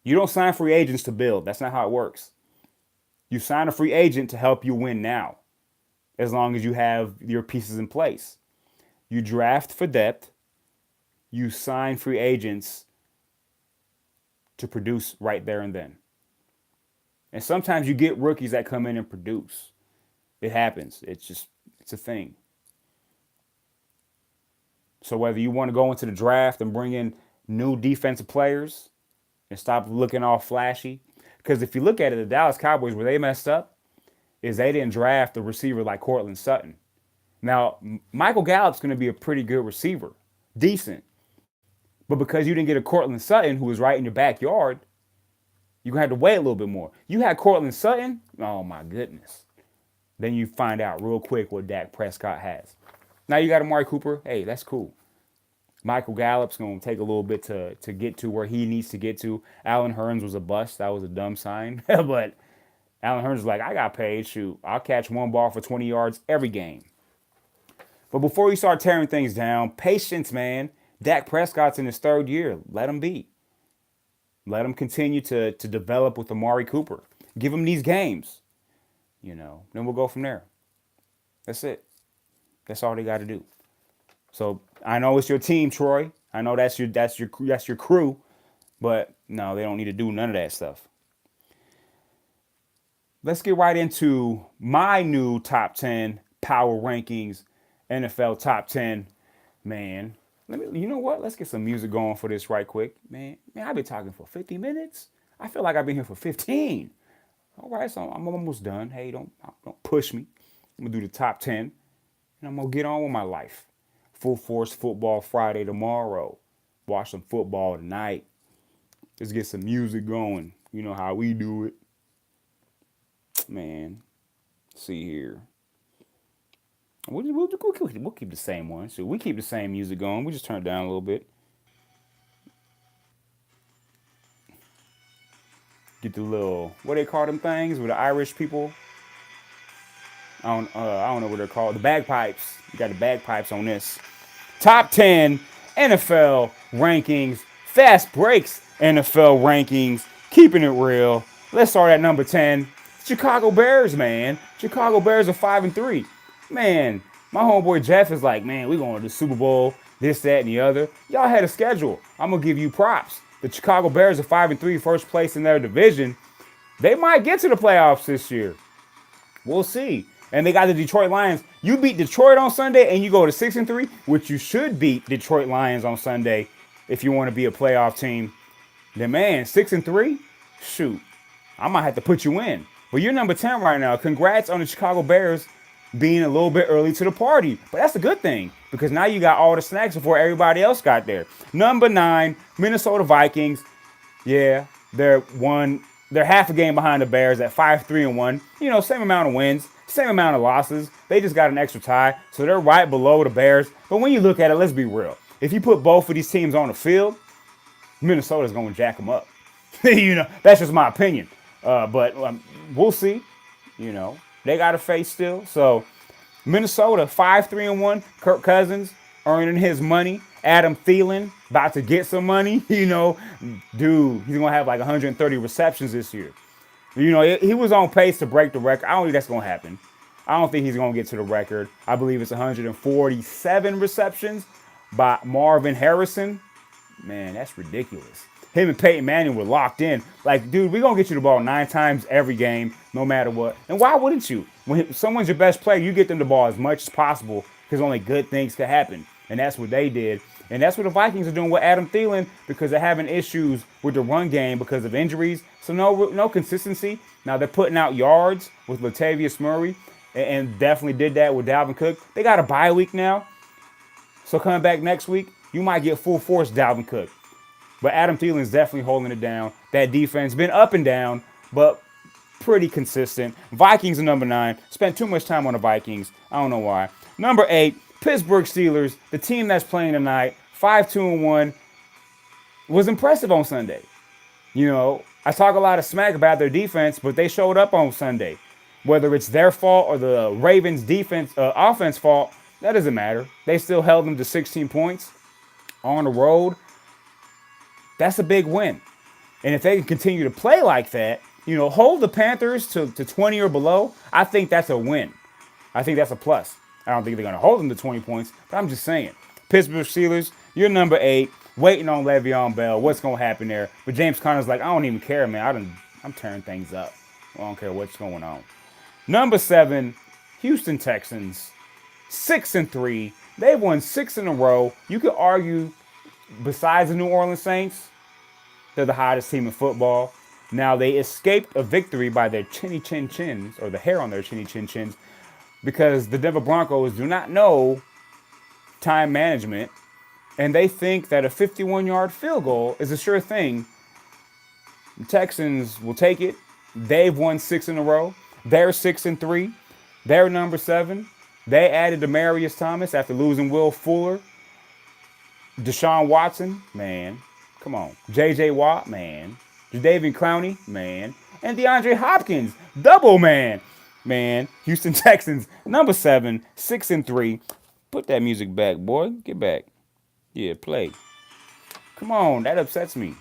You don't sign free agents to build. That's not how it works. You sign a free agent to help you win now, as long as you have your pieces in place. You draft for depth. You sign free agents to produce right there and then. And sometimes you get rookies that come in and produce. It happens. It's a thing. So whether you want to go into the draft and bring in new defensive players and stop looking all flashy. Because if you look at it, the Dallas Cowboys, where they messed up is they didn't draft a receiver like Cortland Sutton. Now, Michael Gallup's going to be a pretty good receiver. Decent. But because you didn't get a Cortland Sutton who was right in your backyard, you're going to have to wait a little bit more. You had Cortland Sutton, oh my goodness. Then you find out real quick what Dak Prescott has. Now you got Amari Cooper. Hey, that's cool. Michael Gallup's going to take a little bit to get to where he needs to get to. Allen Hurns was a bust. That was a dumb sign. But Allen Hurns was like, I got paid. Shoot, I'll catch one ball for 20 yards every game. But before you start tearing things down, patience, man. Dak Prescott's in his 3rd year. Let him be. Let him continue to develop with Amari Cooper. Give him these games. Then we'll go from there. That's it. That's all they got to do. So I know it's your team, Troy. I know that's your crew, but no, they don't need to do none of that stuff. Let's get right into my new top 10 power rankings, NFL top 10. Man, You know what? Let's get some music going for this right quick, man. Man, I've been talking for 50 minutes. I feel like I've been here for 15. All right, so I'm almost done. Hey, don't push me. I'm gonna do the top 10, and I'm gonna get on with my life. Full Force Football Friday tomorrow. Watch some football tonight. Let's get some music going. You know how we do it, man. See here. We'll keep the same one. So we keep the same music going. We just turn it down a little bit. Get the little, what they call them things with the Irish people. I don't know what they're called. The bagpipes. You got the bagpipes on this. Top 10 NFL rankings. Fast breaks NFL rankings. Keeping it real. Let's start at number 10. Chicago Bears, man. Chicago Bears are 5-3. Man, my homeboy Jeff is like, man, we going to the Super Bowl, this, that, and the other. Y'all had a schedule. I'm going to give you props. The Chicago Bears are 5-3, first place in their division. They might get to the playoffs this year. We'll see. And they got the Detroit Lions. You beat Detroit on Sunday and you go to 6-3, which you should beat Detroit Lions on Sunday if you want to be a playoff team. Then man, 6-3, shoot, I might have to put you in. But you're number 10 right now. Congrats on the Chicago Bears being a little bit early to the party. But that's a good thing because now you got all the snacks before everybody else got there. Number 9, Minnesota Vikings. Yeah, they're half a game behind the Bears at 5-3-1. You know, same amount of wins, same amount of losses. They just got an extra tie, so they're right below the Bears. But when you look at it, let's be real. If you put both of these teams on the field, Minnesota's going to jack them up. You know, that's just my opinion. But we'll see. You know, they got a face still. So Minnesota 5-3-1. Kirk Cousins earning his money. Adam Thielen about to get some money. You know, dude, he's gonna have like 130 receptions this year. You know, he was on pace to break the record. I don't think that's gonna happen. I don't think he's gonna get to the record. I believe it's 147 receptions by Marvin Harrison. Man, that's ridiculous. Him and Peyton Manning were locked in. Like, dude, we're going to get you the ball 9 times every game, no matter what. And why wouldn't you? When someone's your best player, you get them the ball as much as possible because only good things can happen. And that's what they did. And that's what the Vikings are doing with Adam Thielen because they're having issues with the run game because of injuries. So no consistency. Now they're putting out yards with Latavius Murray and definitely did that with Dalvin Cook. They got a bye week now. So coming back next week, you might get full force Dalvin Cook. But Adam Thielen's definitely holding it down. That defense been up and down, but pretty consistent. Vikings are number 9. Spent too much time on the Vikings. I don't know why. Number 8, Pittsburgh Steelers, the team that's playing tonight, 5-2-1, was impressive on Sunday. You know, I talk a lot of smack about their defense, but they showed up on Sunday. Whether it's their fault or the Ravens' offense fault, that doesn't matter. They still held them to 16 points on the road. That's a big win. And if they can continue to play like that, you know, hold the Panthers to 20 or below, I think that's a win. I think that's a plus. I don't think they're going to hold them to 20 points, but I'm just saying. Pittsburgh Steelers, you're number 8, waiting on Le'Veon Bell. What's going to happen there? But James Conner's like, I don't even care, man. I'm tearing things up. I don't care what's going on. Number 7, Houston Texans, 6-3. They've won 6 in a row. You could argue, besides the New Orleans Saints, they're the hottest team in football. Now, they escaped a victory by their chinny chin chins, or the hair on their chinny chin chins, because the Denver Broncos do not know time management, and they think that a 51-yard field goal is a sure thing. The Texans will take it. They've won 6 in a row. They're 6-3. They're number 7. They added Demaryius Thomas after losing Will Fuller. Deshaun Watson, man. Come on. J.J. Watt, man. Jadeveon Clowney, man. And DeAndre Hopkins, double man. Man, Houston Texans, number 7, 6-3. Put that music back, boy. Get back. Yeah, play. Come on, that upsets me.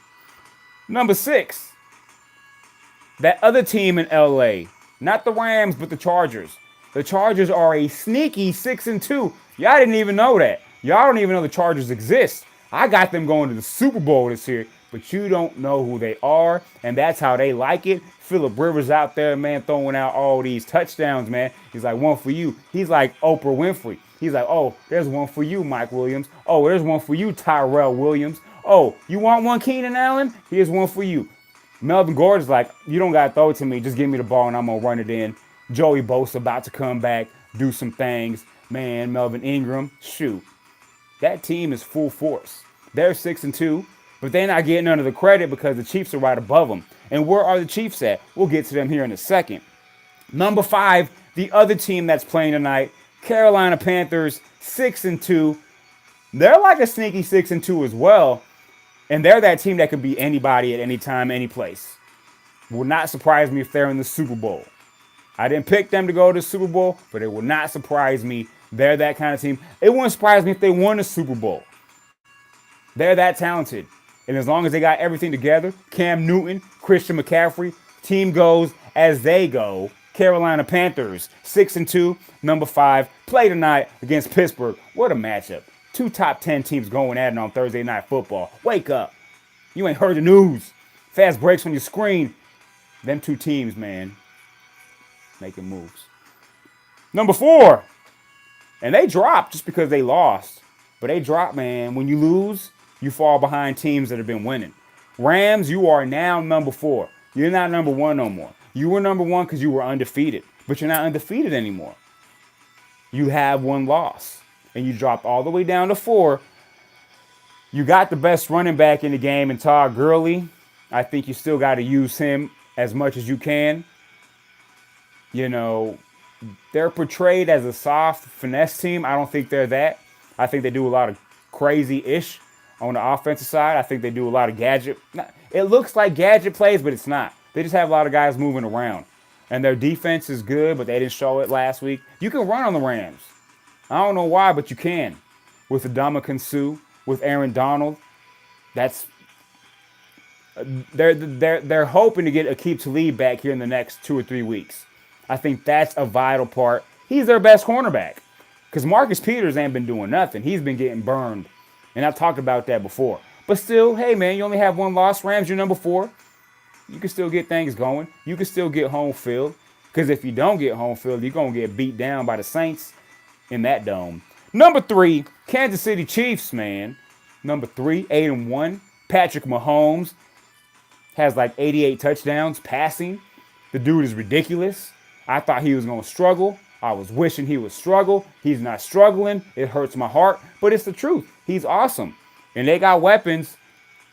Number 6, that other team in L.A., not the Rams, but the Chargers. The Chargers are a sneaky 6-2. Y'all didn't even know that. Y'all don't even know the Chargers exist. I got them going to the Super Bowl this year, but you don't know who they are, and that's how they like it. Phillip Rivers out there, man, throwing out all these touchdowns, man. He's like, one for you. He's like Oprah Winfrey. He's like, oh, there's one for you, Mike Williams. Oh, there's one for you, Tyrell Williams. Oh, you want one, Keenan Allen? Here's one for you. Melvin Gordon's like, you don't got to throw it to me. Just give me the ball and I'm going to run it in. Joey Bosa about to come back, do some things. Man, Melvin Ingram, shoot. That team is full force. They're 6-2, but they're not getting none of the credit because the Chiefs are right above them. And where are the Chiefs at? We'll get to them here in a second. Number 5, the other team that's playing tonight, Carolina Panthers, 6-2. They're like a sneaky 6-2 as well. And they're that team that could beat anybody at any time, any place. Would not surprise me if they're in the Super Bowl. I didn't pick them to go to the Super Bowl, but it would not surprise me. They're that kind of team. It wouldn't surprise me if they won the Super Bowl. They're that talented. And as long as they got everything together, Cam Newton, Christian McCaffrey, team goes as they go. Carolina Panthers, 6-2, number 5, play tonight against Pittsburgh. What a matchup. 2 top 10 teams going at it on Thursday Night Football. Wake up. You ain't heard the news. Fast breaks on your screen. Them 2 teams, man, making moves. Number 4, and they dropped just because they lost. But they dropped, man. When you lose, you fall behind teams that have been winning. Rams, you are now number 4. You're not number 1 no more. You were number 1 because you were undefeated. But you're not undefeated anymore. You have 1 loss. And you dropped all the way down to 4. You got the best running back in the game in Todd Gurley. I think you still got to use him as much as you can. You know, they're portrayed as a soft finesse team. I don't think they're that. I think they do a lot of crazy-ish on the offensive side. I think they do a lot of gadget. It looks like gadget plays, but it's not. They just have a lot of guys moving around. And their defense is good, but they didn't show it last week. You can run on the Rams. I don't know why, but you can. With Ndamukong Suh, with Aaron Donald. That's they're hoping to get Aqib Talib back here in the next 2 or 3 weeks. I think that's a vital part. He's their best cornerback. Because Marcus Peters ain't been doing nothing. He's been getting burned. And I've talked about that before. But still, hey, man, you only have 1 loss. Rams, you're number 4. You can still get things going. You can still get home field. Because if you don't get home field, you're going to get beat down by the Saints in that dome. Number 3, Kansas City Chiefs, man. Number 3, 8-1. Patrick Mahomes has like 88 touchdowns passing. The dude is ridiculous. I thought he was going to struggle. I was wishing he would struggle. He's not struggling. It hurts my heart, but it's the truth. He's awesome. And they got weapons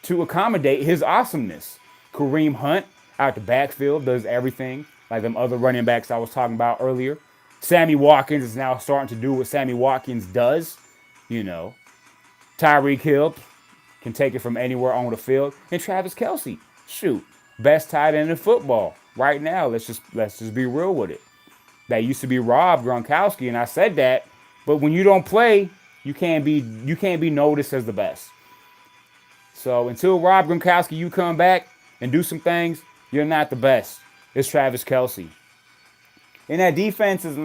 to accommodate his awesomeness. Kareem Hunt out the backfield does everything like them other running backs I was talking about earlier. Sammy Watkins is now starting to do what Sammy Watkins does. You know, Tyreek Hill can take it from anywhere on the field. And Travis Kelce, shoot, best tight end in football right now. Let's just be real with it. That used to be Rob Gronkowski, and I said that. But when you don't play, you can't be noticed as the best. So until Rob Gronkowski, you come back and do some things, you're not the best. It's Travis Kelce. And that defense is,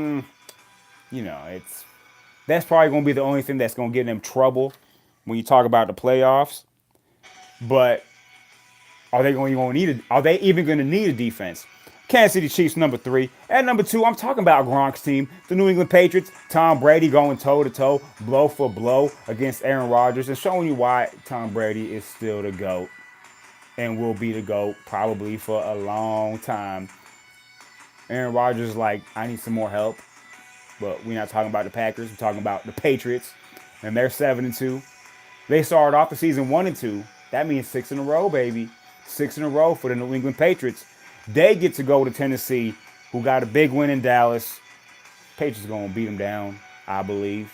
that's probably going to be the only thing that's going to get them trouble when you talk about the playoffs. But are they even going to need a defense? Kansas City Chiefs, number 3. At number 2, I'm talking about Gronk's team, the New England Patriots. Tom Brady going toe-to-toe, blow for blow against Aaron Rodgers and showing you why Tom Brady is still the GOAT and will be the GOAT probably for a long time. Aaron Rodgers is like, I need some more help. But we're not talking about the Packers. We're talking about the Patriots. And they're 7-2. They started off the season 1-2. That means 6 in a row, baby. 6 in a row for the New England Patriots. They get to go to Tennessee, who got a big win in Dallas. Patriots are going to beat them down, I believe.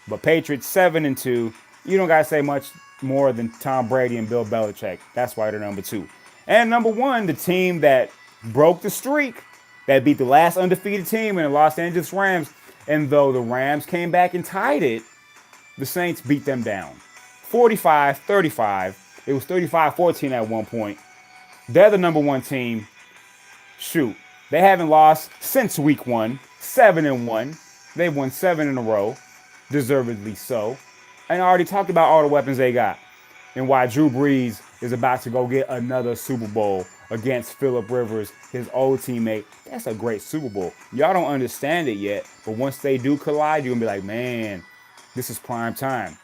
But Patriots 7-2. You don't got to say much more than Tom Brady and Bill Belichick. That's why they're number 2. And number 1, the team that broke the streak, that beat the last undefeated team in the Los Angeles Rams. And though the Rams came back and tied it, the Saints beat them down. 45-35. It was 35-14 at one point. They're the number 1 team. Shoot, they haven't lost since week 1, 7-1. They've won 7 in a row, deservedly so. And I already talked about all the weapons they got and why Drew Brees is about to go get another Super Bowl against Phillip Rivers, his old teammate. That's a great Super Bowl. Y'all don't understand it yet, but once they do collide, you're going to be like, man, this is prime time.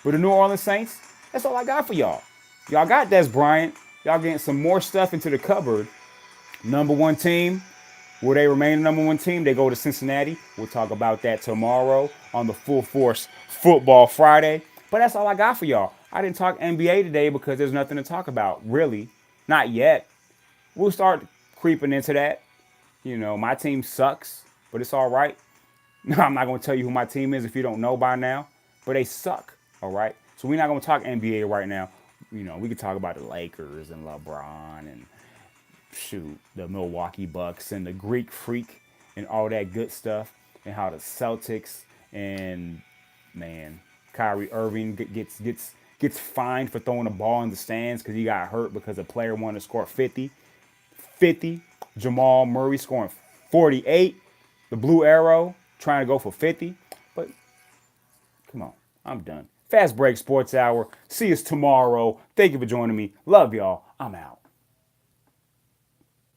But the New Orleans Saints, that's all I got for y'all. Y'all got Des Bryant. Y'all getting some more stuff into the cupboard. Number one team. Will they remain the number one team? They go to Cincinnati. We'll talk about that tomorrow on the Full Force Football Friday. But that's all I got for y'all. I didn't talk NBA today because there's nothing to talk about, really. Not yet. We'll start creeping into that. You know, my team sucks, but it's all right. I'm not going to tell you who my team is if you don't know by now, but they suck, all right? So we're not going to talk NBA right now. You know, we could talk about the Lakers and LeBron and the Milwaukee Bucks and the Greek Freak and all that good stuff, and how the Celtics and, man, Kyrie Irving gets fined for throwing a ball in the stands because he got hurt because a player wanted to score 50. Jamal Murray scoring 48. The Blue Arrow trying to go for 50. But come on, I'm done. Fast Break Sports Hour. See us tomorrow. Thank you for joining me. Love y'all. I'm out.